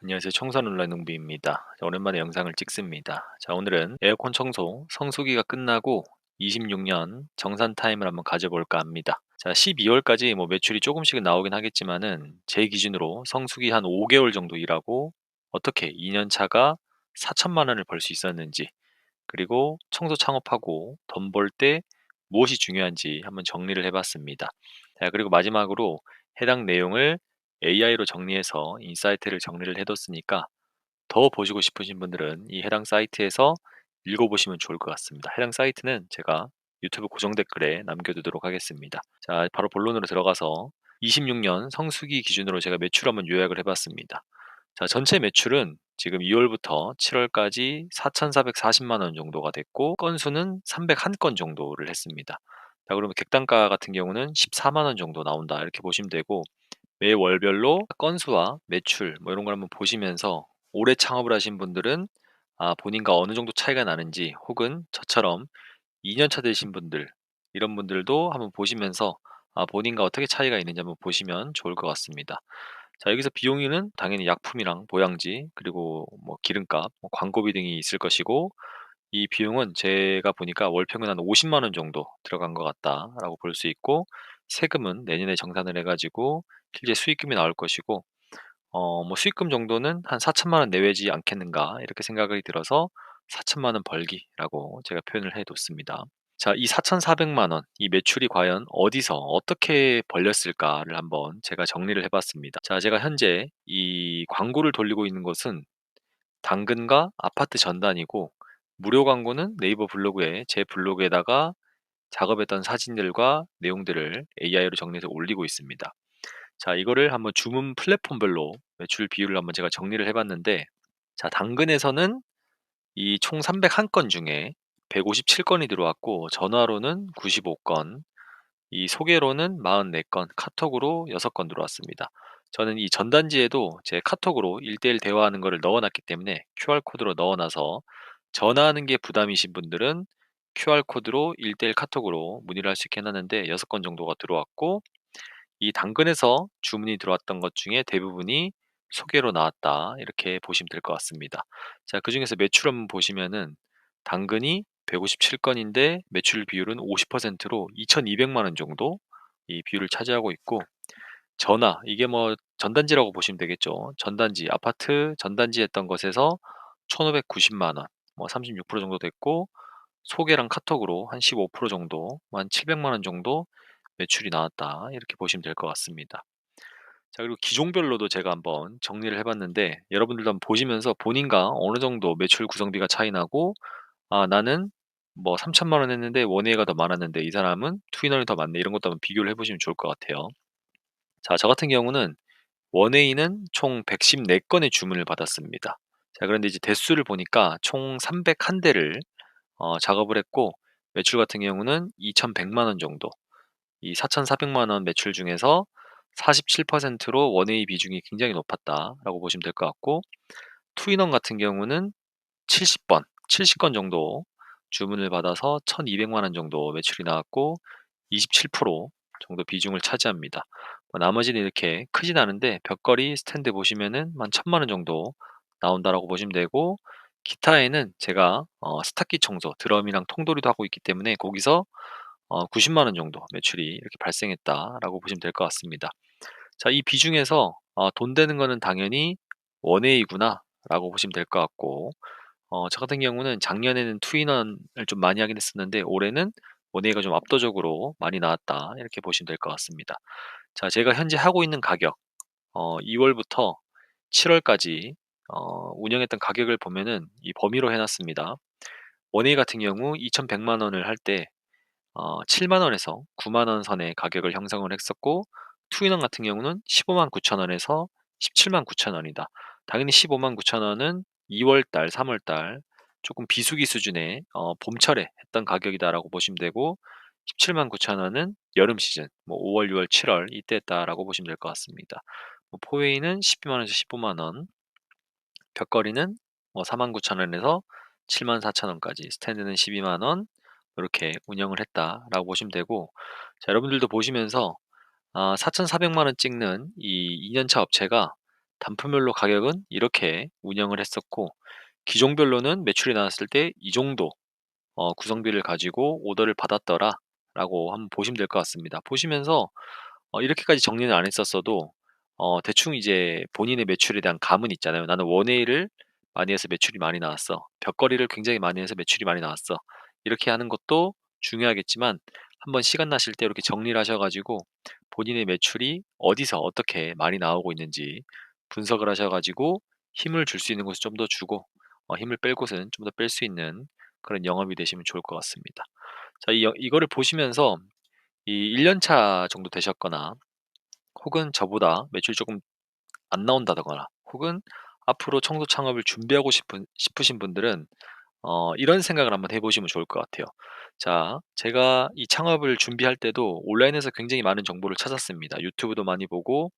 안녕하세요. 청소는 란농비입니다. 자, 오랜만에 영상을 찍습니다. 자, 오늘은 에어컨 청소 성수기가 끝나고 26년 정산 타임을 한번 가져볼까 합니다. 자, 12월까지 뭐 매출이 조금씩은 나오긴 하겠지만은 제 기준으로 성수기 한 5개월 정도 일하고 어떻게 2년 차가 4천만 원을 벌 수 있었는지, 그리고 청소 창업하고 돈 벌 때 무엇이 중요한지 한번 정리를 해봤습니다. 자, 그리고 마지막으로 해당 내용을 AI로 정리해서 인사이트를 정리를 해뒀으니까 더 보시고 싶으신 분들은 이 해당 사이트에서 읽어보시면 좋을 것 같습니다. 해당 사이트는 제가 유튜브 고정 댓글에 남겨두도록 하겠습니다. 자, 바로 본론으로 들어가서 26년 성수기 기준으로 제가 매출 한번 요약을 해봤습니다. 자, 전체 매출은 지금 2월부터 7월까지 4,440만 원 정도가 됐고, 건수는 301건 정도를 했습니다. 자, 그러면 객단가 같은 경우는 14만 원 정도 나온다, 이렇게 보시면 되고, 매 월별로 건수와 매출 뭐 이런 걸 한번 보시면서 올해 창업을 하신 분들은 본인과 어느 정도 차이가 나는지, 혹은 저처럼 2년 차 되신 분들, 이런 분들도 한번 보시면서 본인과 어떻게 차이가 있는지 한번 보시면 좋을 것 같습니다. 자, 여기서 비용은 당연히 약품이랑 보양지, 그리고 뭐 기름값, 뭐 광고비 등이 있을 것이고, 이 비용은 제가 보니까 월 평균 한 50만 원 정도 들어간 것 같다라고 볼 수 있고, 세금은 내년에 정산을 해가지고 실제 수익금이 나올 것이고, 뭐 수익금 정도는 한 4천만 원 내외지 않겠는가, 이렇게 생각이 들어서 4천만 원 벌기라고 제가 표현을 해뒀습니다. 자, 이 4,400만 원, 이 매출이 과연 어디서 어떻게 벌렸을까를 한번 제가 정리를 해봤습니다. 자, 제가 현재 이 광고를 돌리고 있는 곳은 당근과 아파트 전단이고, 무료 광고는 네이버 블로그에, 제 블로그에다가 작업했던 사진들과 내용들을 AI로 정리해서 올리고 있습니다. 자, 이거를 한번 주문 플랫폼별로 매출 비율을 한번 제가 정리를 해봤는데, 자, 당근에서는 이 총 301건 중에 157건이 들어왔고, 전화로는 95건, 이 소개로는 44건, 카톡으로 6건 들어왔습니다. 저는 이 전단지에도 제 카톡으로 1대1 대화하는 거를 넣어놨기 때문에 QR코드로 넣어놔서, 전화하는 게 부담이신 분들은 QR코드로 1대1 카톡으로 문의를 할 수 있게 해놨는데 6건 정도가 들어왔고, 이 당근에서 주문이 들어왔던 것 중에 대부분이 소개로 나왔다, 이렇게 보시면 될 것 같습니다. 자, 그 중에서 매출 한번 보시면은 당근이 157건인데 매출 비율은 50%로 2,200만 원 정도 이 비율을 차지하고 있고, 전화, 이게 뭐 전단지라고 보시면 되겠죠. 전단지, 아파트 전단지 했던 것에서 1,590만 원, 뭐 36% 정도 됐고, 소개랑 카톡으로 한 15% 정도, 한 700만 원 정도 매출이 나왔다, 이렇게 보시면 될 것 같습니다. 자, 그리고 기종별로도 제가 한번 정리를 해봤는데, 여러분들도 한번 보시면서 본인과 어느 정도 매출 구성비가 차이 나고, 나는 뭐 3천만 원 했는데 원웨이가 더 많았는데 이 사람은 투인원이 더 많네, 이런 것도 한번 비교를 해보시면 좋을 것 같아요. 자, 저 같은 경우는 원웨이는 총 114건의 주문을 받았습니다. 자, 그런데 이제 대수를 보니까 총 301대를 작업을 했고, 매출 같은 경우는 2,100만 원 정도, 이 4,400만 원 매출 중에서 47%로 원웨이 비중이 굉장히 높았다라고 보시면 될 것 같고, 투인원 같은 경우는 70번, 70건 정도 주문을 받아서 1,200만 원 정도 매출이 나왔고, 27% 정도 비중을 차지합니다. 나머지는 이렇게 크진 않은데 벽걸이 스탠드 보시면은 한 1,000만 원 정도 나온다라고 보시면 되고, 기타에는 제가 스타키 청소, 드럼이랑 통돌이도 하고 있기 때문에 거기서 90만 원 정도 매출이 이렇게 발생했다라고 보시면 될 것 같습니다. 자, 이 비중에서 돈 되는 거는 당연히 원웨이구나라고 보시면 될 것 같고, 저 같은 경우는 작년에는 투인원을 좀 많이 하긴 했었는데 올해는 원웨이가 좀 압도적으로 많이 나왔다, 이렇게 보시면 될 것 같습니다. 자, 제가 현재 하고 있는 가격, 2월부터 7월까지 운영했던 가격을 보면은 이 범위로 해놨습니다. 원웨이 같은 경우 2,100만 원을 할 때 7만 원에서 9만 원 선의 가격을 형성을 했었고, 투인원 같은 경우는 15만 9천 원에서 17만 9천 원이다. 당연히 15만 9천 원은 2월 달, 3월 달 조금 비수기 수준의 봄철에 했던 가격이다라고 보시면 되고, 17만 9천 원은 여름 시즌, 뭐 5월, 6월, 7월 이때 했다라고 보시면 될 것 같습니다. 뭐 포웨이는 12만 원에서 15만 원, 벽걸이는 뭐 4만 9천 원에서 7만 4천 원까지, 스탠드는 12만 원, 이렇게 운영을 했다라고 보시면 되고, 자, 여러분들도 보시면서 4,400만 원 찍는 이 2년차 업체가 단품별로 가격은 이렇게 운영을 했었고 기종별로는 매출이 나왔을 때 이 정도 구성비를 가지고 오더를 받았더라라고 한번 보시면 될 것 같습니다. 보시면서 이렇게까지 정리는 안 했었어도 대충 이제 본인의 매출에 대한 감은 있잖아요. '나는 원웨이를 많이 해서 매출이 많이 나왔어. 벽걸이를 굉장히 많이 해서 매출이 많이 나왔어.' 이렇게 하는 것도 중요하겠지만 한번 시간 나실 때 이렇게 정리를 하셔 가지고 본인의 매출이 어디서 어떻게 많이 나오고 있는지 분석을 하셔 가지고 힘을 줄 수 있는 곳은 좀 더 주고 힘을 뺄 곳은 좀 더 뺄 수 있는 그런 영업이 되시면 좋을 것 같습니다. 자, 이거를 보시면서 이 1년 차 정도 되셨거나 혹은 저보다 매출이 조금 안 나온다거나 혹은 앞으로 청소 창업을 준비하고 싶으신 분들은 이런 생각을 한번 해 보시면 좋을 것 같아요. 자, 제가 이 창업을 준비할 때도 온라인에서 굉장히 많은 정보를 찾았습니다. 유튜브도 많이 보고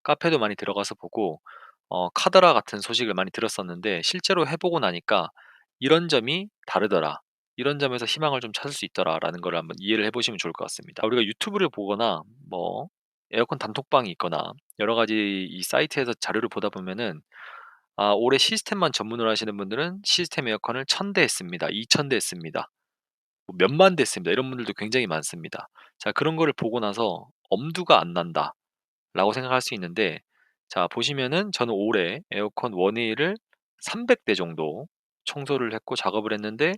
카페도 많이 들어가서 보고 카더라 같은 소식을 많이 들었었는데 실제로 해 보고 나니까 '이런 점이 다르더라. 이런 점에서 희망을 좀 찾을 수 있더라.'라는 걸 한번 이해를 해 보시면 좋을 것 같습니다. 우리가 유튜브를 보거나 뭐 에어컨 단톡방이 있거나 여러 가지 이 사이트에서 자료를 보다 보면은 올해 시스템만 전문으로 하시는 분들은 시스템 에어컨을 1,000대 했습니다. 2,000대 했습니다. 뭐 몇만 대 했습니다. 이런 분들도 굉장히 많습니다. 자, 그런 거를 보고 나서 '엄두가 안 난다.'라고 생각할 수 있는데 자, 보시면은 저는 올해 에어컨 원웨이를 300대 정도 청소를 했고 작업을 했는데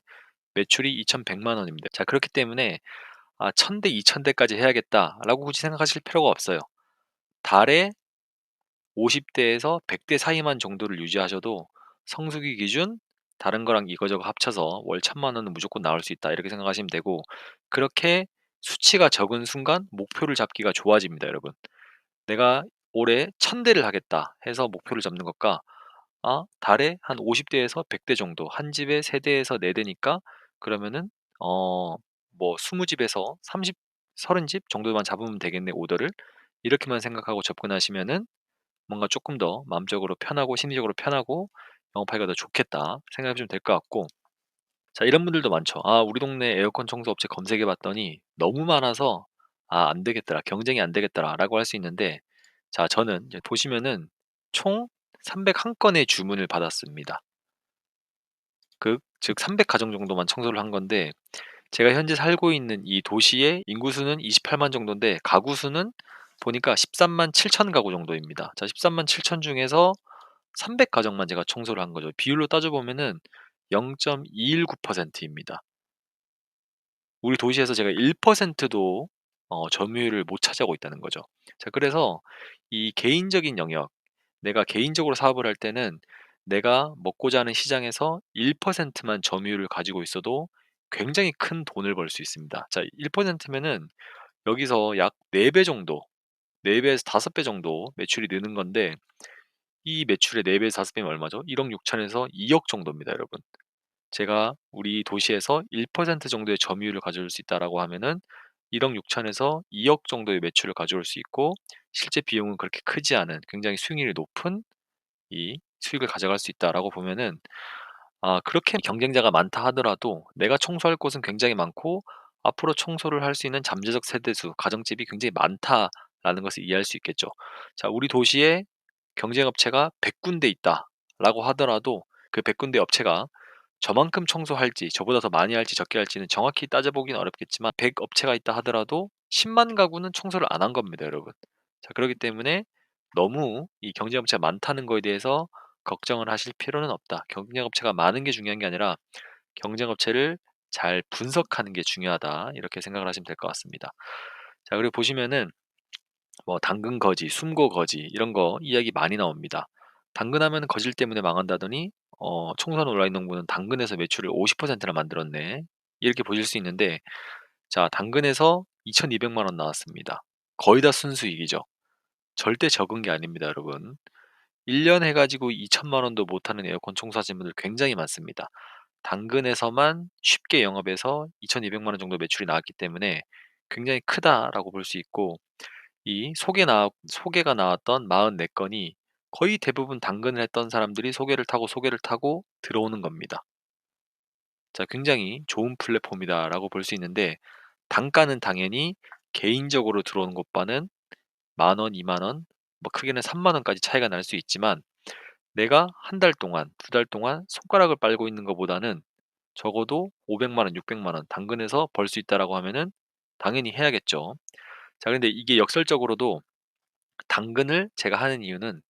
매출이 2,100만 원입니다. 자, 그렇기 때문에 1,000대, 2,000대까지 해야겠다.'라고 굳이 생각하실 필요가 없어요. 달에 50대에서 100대 사이만 정도를 유지하셔도 성수기 기준 다른 거랑 이거저거 합쳐서 월 1,000만 원은 무조건 나올 수 있다. 이렇게 생각하시면 되고 그렇게 수치가 적은 순간 목표를 잡기가 좋아집니다, 여러분. 내가 올해 1,000대를 하겠다 해서 목표를 잡는 것과 달에 한 50대에서 100대 정도 한 집에 3 대에서 4 대니까 그러면은 어 뭐 20 집에서 30 30집 정도만 잡으면 되겠네, 오더를. 이렇게만 생각하고 접근하시면은 뭔가 조금 더 마음적으로 편하고 심리적으로 편하고 '영업하기가 더 좋겠다.' 생각해 보시면 될 것 같고 자, 이런 분들도 많죠. 우리 동네 에어컨 청소 업체 검색해 봤더니 너무 많아서 안 되겠더라. 경쟁이 안 되겠더라.'라고 할 수 있는데 자, 저는 이제 보시면은 총 301 건의 주문을 받았습니다. 즉 300 가정 정도만 청소를 한 건데 제가 현재 살고 있는 이 도시의 인구수는 28만 정도인데 가구 수는 보니까 13만 7천 가구 정도입니다. 자, 13만 7천 중에서 300 가정만 제가 청소를 한 거죠. 비율로 따져 보면은 0.219%입니다. 우리 도시에서 제가 1%도 점유율을 못 차지하고 있다는 거죠. 자, 그래서 이 개인적인 영역, 내가 개인적으로 사업을 할 때는 내가 먹고자 하는 시장에서 1%만 점유율을 가지고 있어도 굉장히 큰 돈을 벌 수 있습니다. 자, 1%면은 여기서 약 4배 정도, 4배에서 5배 정도 매출이 느는 건데 이 매출의 4배에서 5배면 얼마죠? 1억 6천에서 2억 정도입니다, 여러분. 제가 우리 도시에서 1% 정도의 점유율을 가져올 수 있다라고 하면은 1억 6천에서 2억 정도의 매출을 가져올 수 있고 실제 비용은 그렇게 크지 않은 굉장히 수익률이 높은 이 수익을 가져갈 수 있다라고 보면은 그렇게 경쟁자가 많다 하더라도 내가 청소할 곳은 굉장히 많고 앞으로 청소를 할 수 있는 잠재적 세대수, 가정집이 굉장히 많다라는 것을 이해할 수 있겠죠. 자, 우리 도시에 경쟁 업체가 100 군데 있다라고 하더라도 그 100 군데 업체가 저만큼 청소할지 저보다 더 많이 할지 적게 할지는 정확히 따져보기는 어렵겠지만 100 업체가 있다 하더라도 10만 가구는 청소를 안 한 겁니다, 여러분. 자, 그렇기 때문에 너무 이 경쟁 업체가 많다는 거에 대해서 걱정을 하실 필요는 없다. 경쟁 업체가 많은 게 중요한 게 아니라 경쟁 업체를 잘 분석하는 게 중요하다. 이렇게 생각을 하시면 될 것 같습니다. 자, 그리고 보시면은 뭐 당근 거지, 숨고 거지 이런 거 이야기 많이 나옵니다. 당근하면 거질 때문에 망한다더니 청소년 온라인 농부는 당근에서 매출을 50%나 만들었네. 이렇게 보실 수 있는데 자, 당근에서 2,200만 원 나왔습니다. 거의 다 순수익이죠. 절대 적은 게 아닙니다, 여러분. 1년 해 가지고 2천만 원도 못하는 에어컨 청소하시는 분들 굉장히 많습니다. 당근에서만 쉽게 영업해서 2,200만 원 정도 매출이 나왔기 때문에 굉장히 크다라고 볼 수 있고 이 소개가 나왔던 44 건이 거의 대부분 당근을 했던 사람들이 소개를 타고 들어오는 겁니다. 자, 굉장히 좋은 플랫폼이다라고 볼 수 있는데 단가는 당연히 개인적으로 들어오는 것과는 10,000원, 20,000원 뭐 크게는 3만 원까지 차이가 날 수 있지만 내가 한 달 동안, 두 달 동안 손가락을 빨고 있는 것보다는 적어도 500만 원, 600만 원 당근에서 벌 수 있다라고 하면은 당연히 해야겠죠. 자, 근데 이게 역설적으로도 당근을 제가 하는 이유는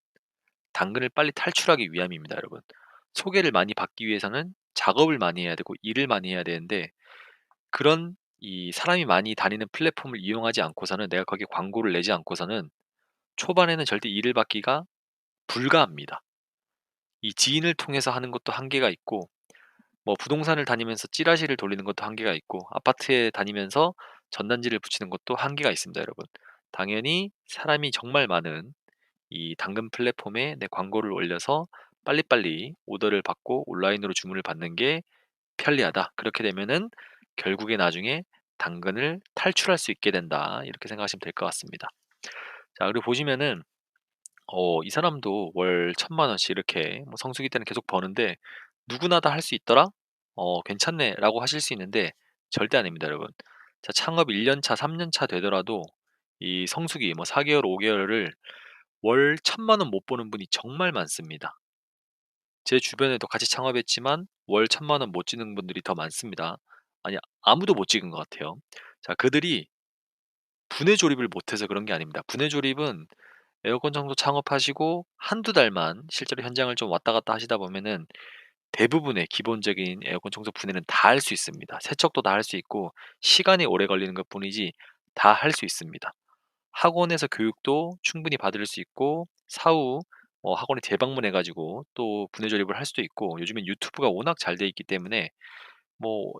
당근을 빨리 탈출하기 위함입니다, 여러분. 소개를 많이 받기 위해서는 작업을 많이 해야 되고 일을 많이 해야 되는데 그런 이 사람이 많이 다니는 플랫폼을 이용하지 않고서는 내가 거기에 광고를 내지 않고서는 초반에는 절대 일을 받기가 불가합니다. 이 지인을 통해서 하는 것도 한계가 있고 뭐 부동산을 다니면서 찌라시를 돌리는 것도 한계가 있고 아파트에 다니면서 전단지를 붙이는 것도 한계가 있습니다, 여러분. 당연히 사람이 정말 많은 이 당근 플랫폼에 내 광고를 올려서 빨리빨리 오더를 받고 온라인으로 주문을 받는 게 편리하다. 그렇게 되면은 결국에 나중에 당근을 탈출할 수 있게 된다. 이렇게 생각하시면 될 것 같습니다. 자, 그리고 보시면은 이 사람도 월 1,000만 원씩 이렇게 뭐 성수기 때는 계속 버는데 누구나 다 할 수 있더라? 괜찮네라고 하실 수 있는데 절대 아닙니다, 여러분. 자, 창업 1년 차, 3년 차 되더라도 이 성수기 뭐 4개월, 5개월을 월 1,000만 원 못 버는 분이 정말 많습니다. 제 주변에도 같이 창업했지만 월 1,000만 원 못 찍는 분들이 더 많습니다. 아니, 아무도 못 찍은 것 같아요. 자, 그들이 분해 조립을 못해서 그런 게 아닙니다. 분해 조립은 에어컨 청소 창업하시고 한두 달만 실제로 현장을 좀 왔다 갔다 하시다 보면은 대부분의 기본적인 에어컨 청소 분해는 다 할 수 있습니다. 세척도 다 할 수 있고 시간이 오래 걸리는 것뿐이지 다 할 수 있습니다. 학원에서 교육도 충분히 받을 수 있고 사후 학원에 재방문해 가지고 또 분해 조립을 할 수도 있고 요즘엔 유튜브가 워낙 잘 돼 있기 때문에 뭐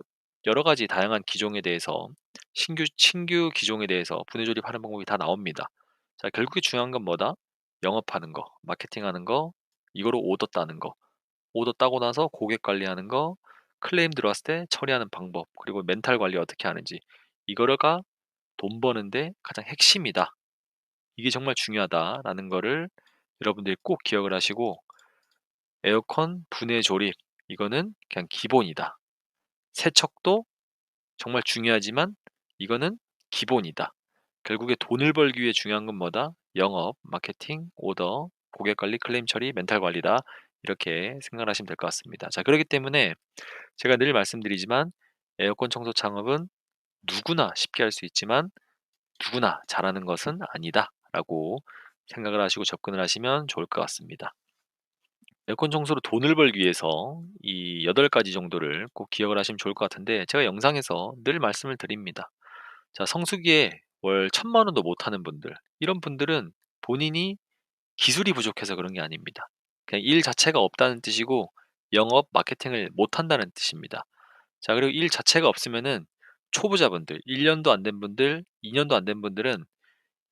여러 가지 다양한 기종에 대해서 신규 기종에 대해서 분해 조립하는 방법이 다 나옵니다. 자, 결국에 중요한 건 뭐다? 영업하는 거, 마케팅하는 거, 이거로 오더 따는 거. 오더 따고 나서 고객 관리하는 거, 클레임 들어왔을 때 처리하는 방법, 그리고 멘탈 관리 어떻게 하는지. 이거가 돈 버는데 가장 핵심이다. 이게 정말 중요하다라는 거를 여러분들이 꼭 기억을 하시고 에어컨 분해 조립 이거는 그냥 기본이다. 세척도 정말 중요하지만 이거는 기본이다. 결국에 돈을 벌기 위해 중요한 건 뭐다? 영업, 마케팅, 오더, 고객 관리, 클레임 처리, 멘탈 관리다. 이렇게 생각하시면 될 것 같습니다. 자, 그렇기 때문에 제가 늘 말씀드리지만 에어컨 청소 창업은 누구나 쉽게 할 수 있지만 누구나 잘하는 것은 아니다라고 생각을 하시고 접근을 하시면 좋을 것 같습니다. 에어컨 청소로 돈을 벌기 위해서 이 8가지 정도를 꼭 기억을 하시면 좋을 것 같은데 제가 영상에서 늘 말씀을 드립니다. 자, 성수기에 월 1,000만 원도 못하는 분들, 이런 분들은 본인이 기술이 부족해서 그런 게 아닙니다. 그냥 일 자체가 없다는 뜻이고 영업, 마케팅을 못한다는 뜻입니다. 자, 그리고 일 자체가 없으면은 초보자분들, 1년도 안 된 분들, 2년도 안 된 분들은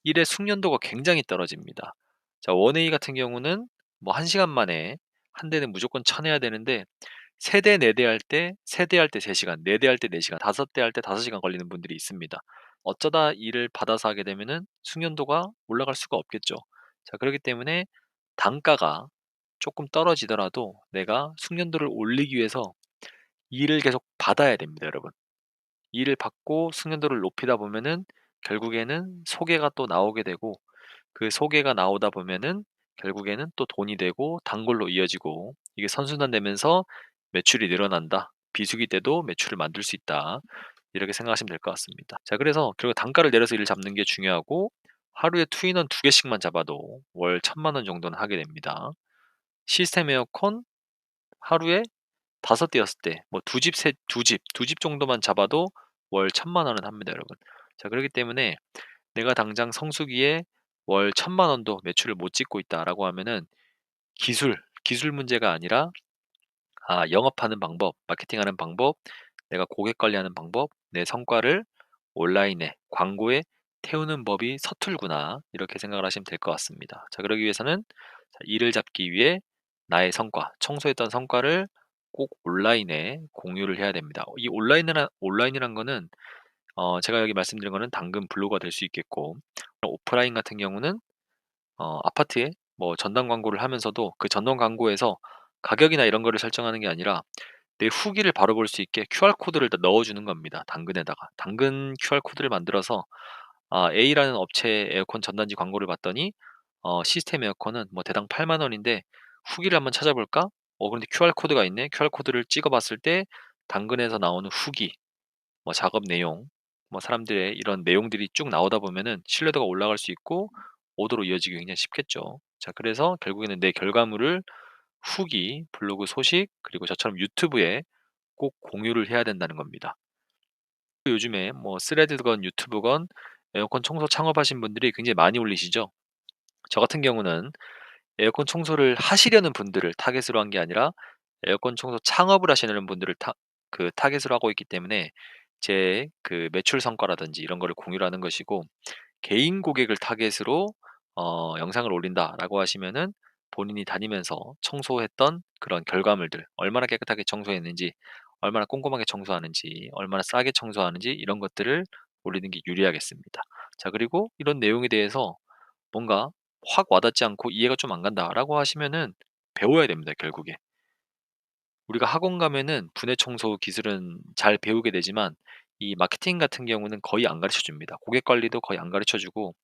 일의 숙련도가 굉장히 떨어집니다. 자, 원웨이 같은 경우는 뭐 1시간 만에 한 대는 무조건 쳐내야 되는데 3대, 4대 할 때, 3대 할 때 3시간, 4대 할 때 4시간, 5대 할 때 5시간 걸리는 분들이 있습니다. 어쩌다 일을 받아서 하게 되면은 숙련도가 올라갈 수가 없겠죠. 자, 그렇기 때문에 단가가 조금 떨어지더라도 내가 숙련도를 올리기 위해서 일을 계속 받아야 됩니다, 여러분. 일을 받고 숙련도를 높이다 보면은 결국에는 소개가 또 나오게 되고 그 소개가 나오다 보면은 결국에는 또 돈이 되고 단골로 이어지고 이게 선순환되면서 매출이 늘어난다. 비수기 때도 매출을 만들 수 있다. 이렇게 생각하시면 될 것 같습니다. 자, 그래서 결국 단가를 내려서 일을 잡는 게 중요하고 하루에 투인원 2개씩만 잡아도 월 1,000만 원 정도는 하게 됩니다. 시스템 에어컨 하루에 5대, 6대, 뭐 두 집 정도만 잡아도 월 1,000만 원은 합니다, 여러분. 자, 그렇기 때문에 내가 당장 성수기에 월 1,000만 원도 매출을 못 찍고 있다라고 하면은 기술 문제가 아니라 영업하는 방법, 마케팅하는 방법, 내가 고객 관리하는 방법, 내 성과를 온라인에 광고에 태우는 법이 서툴구나 이렇게 생각을 하시면 될 것 같습니다. 자, 그러기 위해서는 일을 잡기 위해 나의 성과, 청소했던 성과를 꼭 온라인에 공유를 해야 됩니다. 이 온라인이란 거는 제가 여기 말씀드린 거는 당근 블로그가 될 수 있겠고 오프라인 같은 경우는 아파트에 뭐 전단 광고를 하면서도 그 전단 광고에서 가격이나 이런 거를 설정하는 게 아니라 내 후기를 바로 볼 수 있게 QR 코드를 다 넣어주는 겁니다. 당근에다가 당근 QR 코드를 만들어서 A라는 업체의 에어컨 전단지 광고를 봤더니 시스템 에어컨은 뭐 대당 8만 원인데 후기를 한번 찾아볼까? 그런데 QR 코드가 있네. QR 코드를 찍어 봤을 때 당근에서 나오는 후기, 뭐 작업 내용, 뭐 사람들의 이런 내용들이 쭉 나오다 보면은 신뢰도가 올라갈 수 있고 오더로 이어지기 굉장히 쉽겠죠. 자, 그래서 결국에는 내 결과물을 후기, 블로그 소식, 그리고 저처럼 유튜브에 꼭 공유를 해야 된다는 겁니다. 요즘에 뭐 스레드건 유튜브건 에어컨 청소 창업하신 분들이 굉장히 많이 올리시죠. 저 같은 경우는 에어컨 청소를 하시려는 분들을 타겟으로 한 게 아니라 에어컨 청소 창업을 하시는 분들을 타겟으로 하고 있기 때문에 제 그 매출 성과라든지 이런 거를 공유를 하는 것이고, 개인 고객을 타겟으로 영상을 올린다라고 하시면은 본인이 다니면서 청소했던 그런 결과물들, 얼마나 깨끗하게 청소했는지, 얼마나 꼼꼼하게 청소하는지, 얼마나 싸게 청소하는지 이런 것들을 올리는 게 유리하겠습니다. 자, 그리고 이런 내용에 대해서 뭔가 확 와닿지 않고 이해가 좀 안 간다라고 하시면은 배워야 됩니다, 결국에. 우리가 학원 가면은 분해 청소 기술은 잘 배우게 되지만 이 마케팅 같은 경우는 거의 안 가르쳐 줍니다. 고객 관리도 거의 안 가르쳐 주고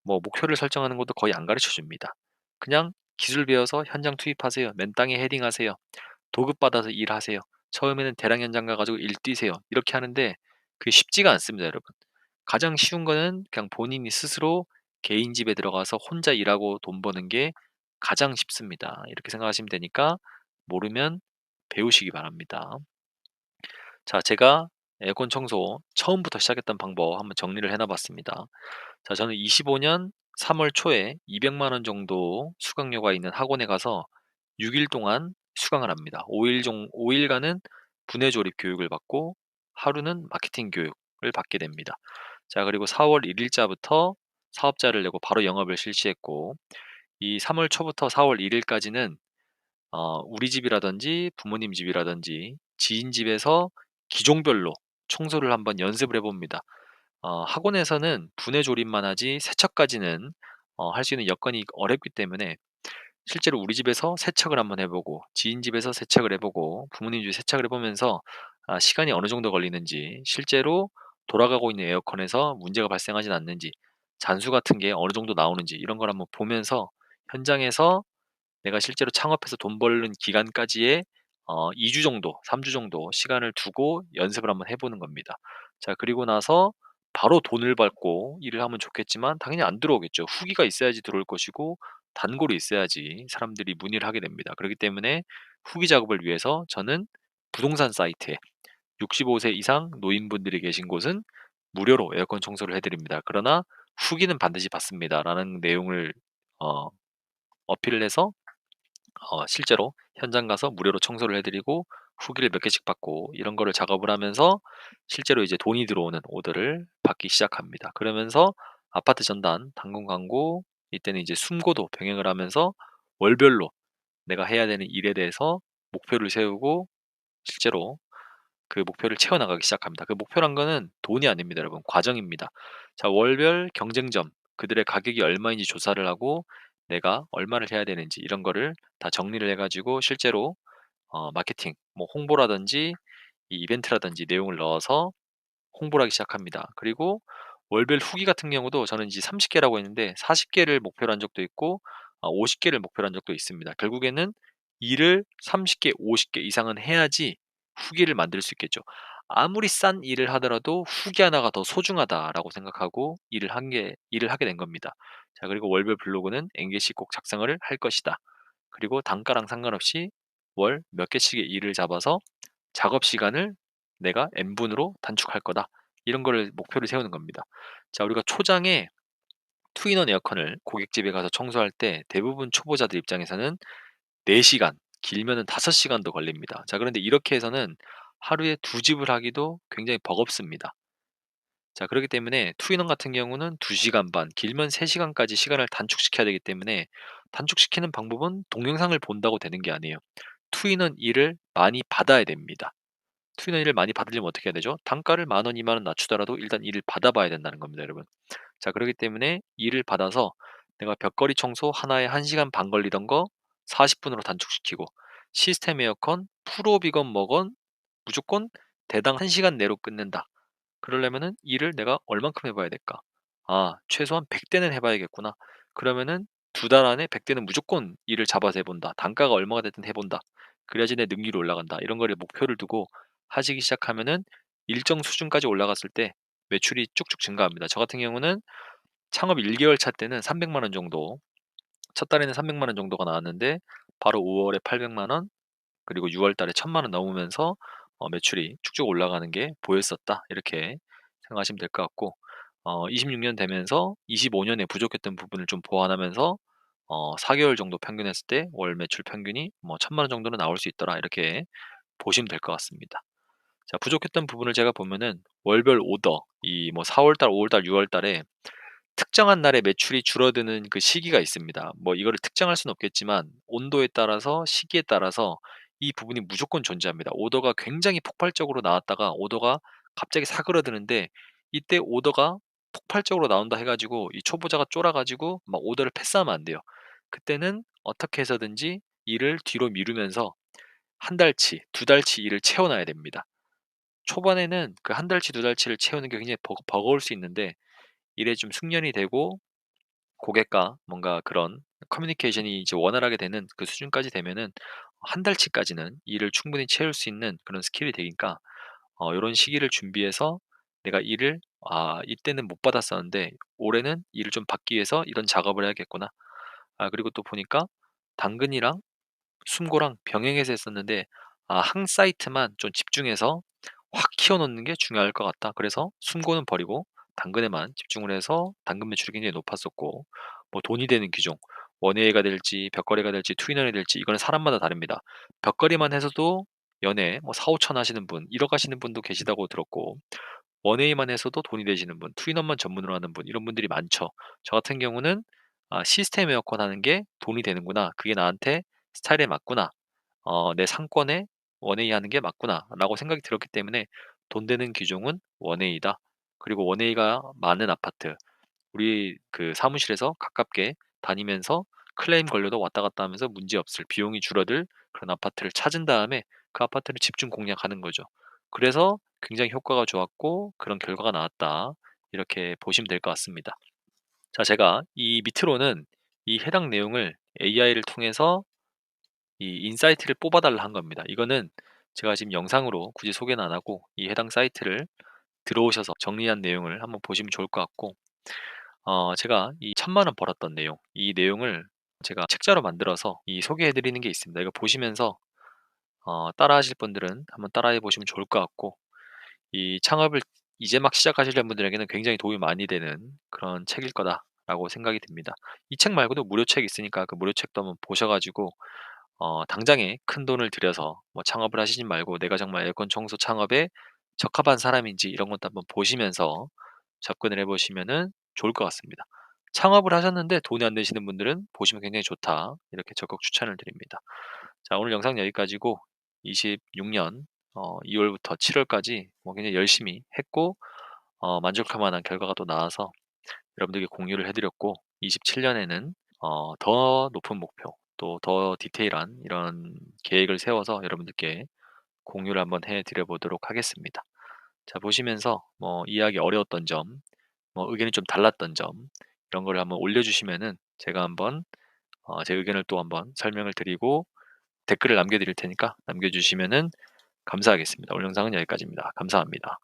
뭐 목표를 설정하는 것도 거의 안 가르쳐 줍니다. 그냥 기술 배워서 현장 투입하세요. 맨 땅에 헤딩하세요. 도급 받아서 일하세요. 처음에는 대량 현장 가가지고 일 뛰세요. 이렇게 하는데 그게 쉽지가 않습니다, 여러분. 가장 쉬운 거는 그냥 본인이 스스로 개인 집에 들어가서 혼자 일하고 돈 버는 게 가장 쉽습니다. 이렇게 생각하시면 되니까 모르면 배우시기 바랍니다. 자, 제가 에어컨 청소 처음부터 시작했던 방법 한번 정리를 해놔 봤습니다. 자, 저는 25년 3월 초에 200만 원 정도 수강료가 있는 학원에 가서 6일 동안 수강을 합니다. 5일간은 분해 조립 교육을 받고 하루는 마케팅 교육을 받게 됩니다. 자, 그리고 4월 1일자부터 사업자를 내고 바로 영업을 실시했고, 이 3월 초부터 4월 1일까지는 우리 집이라든지 부모님 집이라든지 지인 집에서 기종별로 청소를 한번 연습을 해봅니다. 학원에서는 분해 조립만 하지 세척까지는 할 수 있는 여건이 어렵기 때문에 실제로 우리 집에서 세척을 한번 해보고 지인 집에서 세척을 해보고 부모님 집에 세척을 해보면서 시간이 어느 정도 걸리는지, 실제로 돌아가고 있는 에어컨에서 문제가 발생하진 않는지, 잔수 같은 게 어느 정도 나오는지 이런 걸 한번 보면서 현장에서 내가 실제로 창업해서 돈 벌는 기간까지의 2주 정도, 3주 정도 시간을 두고 연습을 한번 해보는 겁니다. 자, 그리고 나서 바로 돈을 받고 일을 하면 좋겠지만 당연히 안 들어오겠죠. 후기가 있어야지 들어올 것이고 단골이 있어야지 사람들이 문의를 하게 됩니다. 그렇기 때문에 후기 작업을 위해서 저는 부동산 사이트에 65세 이상 노인분들이 계신 곳은 무료로 에어컨 청소를 해드립니다. 그러나 후기는 반드시 받습니다. 라는 내용을 어, 어필을 해서 실제로 현장 가서 무료로 청소를 해드리고 후기를 몇 개씩 받고 이런 거를 작업을 하면서 실제로 이제 돈이 들어오는 오더를 받기 시작합니다. 그러면서 아파트 전단, 당근 광고, 이때는 이제 숨고도 병행을 하면서 월별로 내가 해야 되는 일에 대해서 목표를 세우고 실제로 그 목표를 채워나가기 시작합니다. 그 목표란 거는 돈이 아닙니다, 여러분. 과정입니다. 자, 월별 경쟁점, 그들의 가격이 얼마인지 조사를 하고 내가 얼마를 해야 되는지 이런 거를 다 정리를 해가지고 실제로 마케팅, 뭐 홍보라든지 이 이벤트라든지 내용을 넣어서 홍보를 하기 시작합니다. 그리고 월별 후기 같은 경우도 저는 이제 30개라고 했는데 40개를 목표로 한 적도 있고 50개를 목표로 한 적도 있습니다. 결국에는 일을 30개, 50개 이상은 해야지 후기를 만들 수 있겠죠. 아무리 싼 일을 하더라도 후기 하나가 더 소중하다라고 생각하고 일을 하게 된 겁니다. 자, 그리고 월별 블로그는 엔게시 꼭 작성을 할 것이다. 그리고 단가랑 상관없이 월 몇 개씩의 일을 잡아서 작업 시간을 내가 n분으로 단축할 거다. 이런 거를 목표를 세우는 겁니다. 자, 우리가 초장에 투인원 에어컨을 고객집에 가서 청소할 때 대부분 초보자들 입장에서는 4시간, 길면은 5시간도 걸립니다. 자, 그런데 이렇게 해서는 하루에 두 집을 하기도 굉장히 버겁습니다. 자, 그렇기 때문에 투인원 같은 경우는 2시간 반, 길면 3시간까지 시간을 단축시켜야 되기 때문에 단축시키는 방법은 동영상을 본다고 되는 게 아니에요. 투인원 일을 많이 받아야 됩니다. 투인원 일을 많이 받으려면 어떻게 해야 되죠? 단가를 10,000원, 20,000원 낮추더라도 일단 일을 받아봐야 된다는 겁니다, 여러분. 자, 그렇기 때문에 일을 받아서 내가 벽걸이 청소 하나에 1시간 반 걸리던 거 40분으로 단축시키고, 시스템 에어컨, 프로비건 뭐건 무조건 대당 1시간 내로 끝낸다. 그러려면은 일을 내가 얼만큼 해봐야 될까? 최소한 100대는 해봐야겠구나. 그러면은 두 달 안에 100대는 무조건 일을 잡아서 해본다. 단가가 얼마가 됐든 해본다. 그래야지 내 능률이 올라간다. 이런 거를 목표를 두고 하시기 시작하면은 일정 수준까지 올라갔을 때 매출이 쭉쭉 증가합니다. 저 같은 경우는 창업 1개월 차 때는 300만 원 정도, 첫 달에는 300만 원 정도가 나왔는데 바로 5월에 800만 원, 그리고 6월 달에 1000만 원 넘으면서 매출이 쭉쭉 올라가는 게 보였었다. 이렇게 생각하시면 될 것 같고, 26년 되면서 25년에 부족했던 부분을 좀 보완하면서 4개월 정도 평균했을 때 월 매출 평균이 뭐 1000만 원 정도는 나올 수 있더라. 이렇게 보시면 될 것 같습니다. 자, 부족했던 부분을 제가 보면은 월별 오더, 이 뭐 4월 달, 5월 달, 6월 달에 특정한 날에 매출이 줄어드는 그 시기가 있습니다. 뭐 이거를 특정할 수는 없겠지만 온도에 따라서 시기에 따라서 이 부분이 무조건 존재합니다. 오더가 굉장히 폭발적으로 나왔다가 오더가 갑자기 사그러드는데, 이때 오더가 폭발적으로 나온다 해가지고 이 초보자가 쫄아가지고 막 오더를 패스하면 안 돼요. 그때는 어떻게 해서든지 일을 뒤로 미루면서 한 달치, 두 달치 일을 채워놔야 됩니다. 초반에는 그 한 달치, 두 달치를 채우는 게 굉장히 버거울 수 있는데, 일에 좀 숙련이 되고 고객과 뭔가 그런 커뮤니케이션이 이제 원활하게 되는 그 수준까지 되면은 한 달치까지는 일을 충분히 채울 수 있는 그런 스킬이 되니까, 요런 시기를 준비해서 내가 일을, 이때는 못 받았었는데 올해는 일을 좀 받기 위해서 이런 작업을 해야겠구나. 그리고 또 보니까 당근이랑 숨고랑 병행해서 했었는데, 한 사이트만 좀 집중해서 확 키워놓는 게 중요할 것 같다. 그래서 숨고는 버리고 당근에만 집중을 해서 당근 매출이 굉장히 높았었고, 뭐 돈이 되는 기종, 원웨이가 될지 벽걸이가 될지 투인원이 될지 이거는 사람마다 다릅니다. 벽걸이만 해서도 연에 뭐 4, 5천 하시는 분, 1억 하시는 분도 계시다고 들었고, 원웨이만 해서도 돈이 되시는 분, 투인원만 전문으로 하는 분, 이런 분들이 많죠. 저 같은 경우는 시스템 에어컨 하는 게 돈이 되는구나. 그게 나한테 스타일에 맞구나. 내 상권에 원웨이 하는 게 맞구나라고 생각이 들었기 때문에 돈 되는 기종은 원웨이다. 그리고 원웨이가 많은 아파트, 우리 그 사무실에서 가깝게 다니면서 클레임 걸려도 왔다 갔다 하면서 문제 없을, 비용이 줄어들 그런 아파트를 찾은 다음에 그 아파트를 집중 공략하는 거죠. 그래서 굉장히 효과가 좋았고 그런 결과가 나왔다. 이렇게 보시면 될 것 같습니다. 자, 제가 이 밑으로는 이 해당 내용을 AI를 통해서 이 인사이트를 뽑아달라 한 겁니다. 이거는 제가 지금 영상으로 굳이 소개는 안 하고 이 해당 사이트를 들어오셔서 정리한 내용을 한번 보시면 좋을 것 같고, 제가 이 1000만 원 벌었던 내용, 이 내용을 제가 책자로 만들어서 이 소개해 드리는 게 있습니다. 이거 보시면서 따라 하실 분들은 한번 따라해 보시면 좋을 것 같고, 이 창업을 이제 막 시작하시려는 분들에게는 굉장히 도움이 많이 되는 그런 책일 거다라고 생각이 듭니다. 이 책 말고도 무료 책 있으니까 그 무료 책도 한번 보셔가지고 당장에 큰돈을 들여서 뭐 창업을 하시지 말고 내가 정말 에어컨 청소 창업에 적합한 사람인지 이런 것도 한번 보시면서 접근을 해보시면은 좋을 것 같습니다. 창업을 하셨는데 돈이 안 되시는 분들은 보시면 굉장히 좋다. 이렇게 적극 추천을 드립니다. 자, 오늘 영상 여기까지고, 26년 2월부터 7월까지 뭐 굉장히 열심히 했고 만족할 만한 결과가 또 나와서 여러분들께 공유를 해드렸고, 27년에는 더 높은 목표, 또 더 디테일한 이런 계획을 세워서 여러분들께 공유를 한번 해드려 보도록 하겠습니다. 자, 보시면서 뭐 이해하기 어려웠던 점, 뭐 의견이 좀 달랐던 점, 이런 거를 한번 올려주시면은 제가 한번 제 의견을 또 한번 설명을 드리고 댓글을 남겨드릴 테니까 남겨주시면은 감사하겠습니다. 오늘 영상은 여기까지입니다. 감사합니다.